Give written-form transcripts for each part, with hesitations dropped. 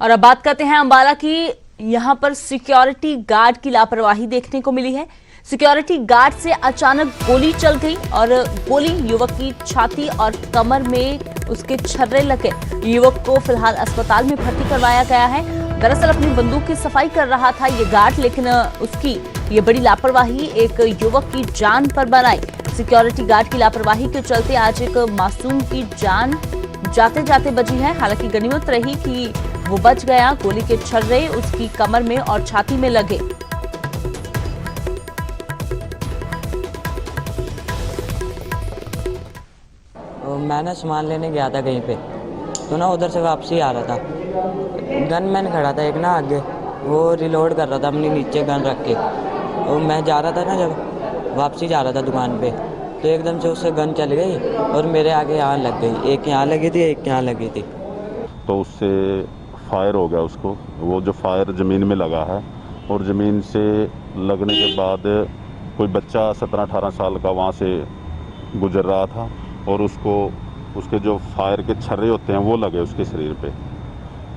और अब बात करते हैं अंबाला की। यहां पर सिक्योरिटी गार्ड की लापरवाही देखने को मिली है। सिक्योरिटी गार्ड से अचानक गोली चल गई और गोली युवक की छाती और कमर में उसके छर्रे लगे। युवक को फिलहाल अस्पताल में भर्ती करवाया गया है। दरअसल अपनी बंदूक की सफाई कर रहा था ये गार्ड, लेकिन उसकी ये बड़ी लापरवाही एक युवक की जान पर बनाई। सिक्योरिटी गार्ड की लापरवाही के चलते आज एक मासूम की जान जाते जाते बची है। हालांकि गनीमत रही कि वो बच गया। गोली के छर्रे उसकी कमर में और छाती में लगे। मैंने सामान लेने गया था कहीं पे, तो ना उधर से वापसी आ रहा था। गनमैन खड़ा था एक ना आगे, वो रिलोड कर रहा था अपनी नीचे गन रख के। और मैं जा रहा था ना, जब वापसी जा रहा था दुकान पे, तो एकदम से उससे गन चल गई और मेरे आगे यहाँ लग गई। एक यहाँ लगी थी, एक यहाँ लगी थी। तो उससे फायर हो गया उसको। वो जो फायर ज़मीन में लगा है और ज़मीन से लगने के बाद कोई बच्चा 17-18 साल का वहाँ से गुजर रहा था और उसको उसके जो फायर के छर्रे होते हैं वो लगे उसके शरीर पे।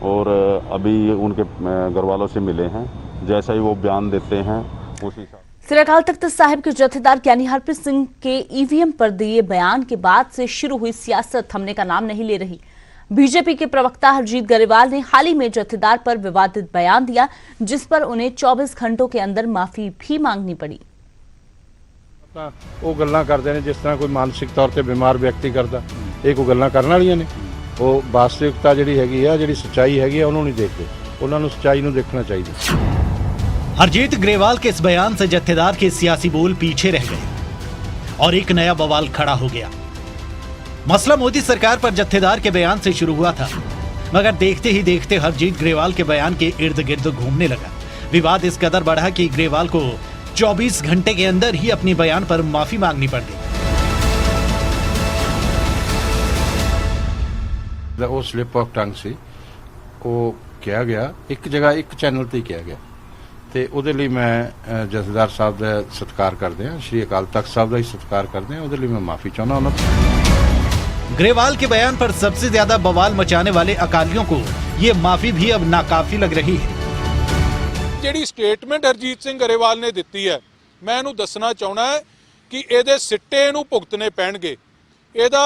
और अभी उनके घर वालों से मिले हैं, जैसा ही वो बयान देते हैं उसी श्री अकाल तख्त साहिब के जत्थेदार ज्ञानी हरप्रीत सिंह के ईवीएम पर दिए बयान के बाद से शुरू हुई सियासत थमने का नाम नहीं ले रही। बीजेपी के प्रवक्ता हरजीत ग्रेवाल ने हाल ही में जत्थेदार पर विवादित बयान दिया, जिस पर उन्हें 24 घंटों के अंदर माफी भी मांगनी पड़ी। ਉਹ ਗੱਲਾਂ ਕਰਦੇ ਨੇ ਜਿਸ ਤਰ੍ਹਾਂ ਕੋਈ ਮਾਨਸਿਕ ਤੌਰ ਤੇ ਬਿਮਾਰ ਵਿਅਕਤੀ ਕਰਦਾ। ਇਹ ਕੋਈ ਗੱਲਾਂ ਕਰਨ ਵਾਲੀਆਂ ਨੇ। ਉਹ ਵਾਸਤਵਿਕਤਾ ਜਿਹੜੀ ਹੈਗੀ ਆ, ਜਿਹੜੀ ਸੱਚਾਈ ਹੈਗੀ ਆ, ਉਹਨੂੰ ਨਹੀਂ ਦੇਖਦੇ। ਉਹਨਾਂ ਨੂੰ ਸੱਚਾਈ ਨੂੰ ਦੇਖਣਾ ਚਾਹੀਦਾ। हरजीत ग्रेवाल के इस बयान से जत्थेदार के सियासी बोल पीछे रह गए और एक नया बवाल खड़ा हो गया। मसला मोदी सरकार पर जत्थेदार के बयान से शुरू हुआ था, मगर देखते ही देखते हरजीत ग्रेवाल के बयान के इर्द गिर्द घूमने लगा। विवाद इस कदर बढ़ा कि ग्रेवाल को 24 घंटे के अंदर ही अपनी बयान पर माफी मांगनी पड़ गई। वो स्लिप ऑफ टंग से वो किया गया, एक जगह एक चैनल ते किया गया, ਤੇ ਉਹਦੇ ਲਈ ਮੈਂ ਜਥੇਦਾਰ ਸਾਹਿਬ ਦਾ ਸਤਿਕਾਰ ਕਰਦੇ ਹਾਂ, ਸ਼੍ਰੀ ਅਕਾਲ ਤਖਤ ਸਾਹਿਬ ਦਾ ਹੀ ਸਤਿਕਾਰ ਕਰਦੇ ਹਾਂ। ਉਹਦੇ ਲਈ मैं माफी चाहना ਉਹਨਾਂ ਤੋਂ। ग्रेवाल के बयान पर सबसे ज्यादा बवाल मचाने वाले अकालियों को ये माफी भी अब नाकाफी लग रही है। ਜਿਹੜੀ ਸਟੇਟਮੈਂਟ ਹਰਜੀਤ ਸਿੰਘ ਗਰੇਵਾਲ ਨੇ ਦਿੱਤੀ ਹੈ, ਮੈਂ ਇਹਨੂੰ ਦੱਸਣਾ ਚਾਹਣਾ ਹੈ ਕਿ ਇਹਦੇ ਸਿੱਟੇ ਇਹਨੂੰ ਭੁਗਤਣੇ ਪੈਣਗੇ। ਇਹਦਾ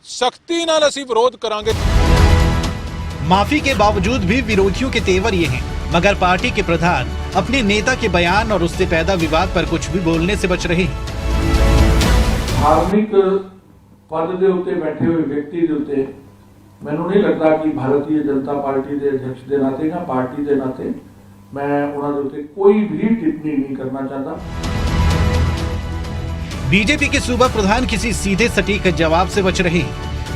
ਸਖਤੀ ਨਾਲ ਅਸੀਂ ਵਿਰੋਧ ਕਰਾਂਗੇ। माफी के बावजूद भी विरोधियों के तेवर ये हैं, मगर पार्टी के प्रधान अपने नेता के बयान और उससे पैदा विवाद पर कुछ भी बोलने से बच रहे हैं। धार्मिक पद के उत्ते बैठे हुए व्यक्ति के उत्ते मैनूं नहीं लगता कि भारतीय जनता पार्टी के अध्यक्ष के नाते या पार्टी के नाते मैं उन्हां दे उत्ते कोई भी टिप्पणी नहीं करना चाहता। बीजेपी के सूबा प्रधान किसी सीधे सटीक जवाब से बच रहे हैं,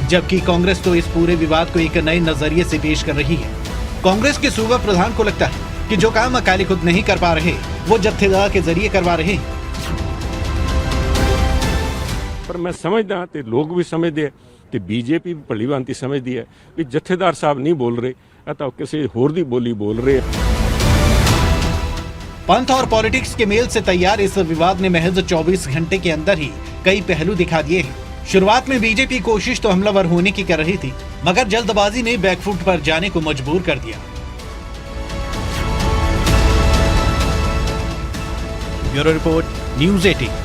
जबकि कांग्रेस तो इस पूरे विवाद को एक नए नजरिए से पेश कर रही है। कांग्रेस के सूबा प्रधान को लगता है कि जो काम अकाली खुद नहीं कर पा रहे वो जत्थेदार के जरिए करवा रहे हैं। पर मैं समझदा ते लोग भी समझते हैं कि बीजेपी भी भली भांति समझती है कि जत्थेदार साहब नहीं बोल रहे, तो किसी होर दी बोली बोल रहे। पंथ और पॉलिटिक्स के मेल से तैयार इस विवाद ने महज 24 घंटे के अंदर ही कई पहलू दिखा दिए हैं। शुरुआत में बीजेपी कोशिश तो हमलावर होने की कर रही थी, मगर जल्दबाजी ने बैकफुट पर जाने को मजबूर कर दिया। Bureau report, news 18।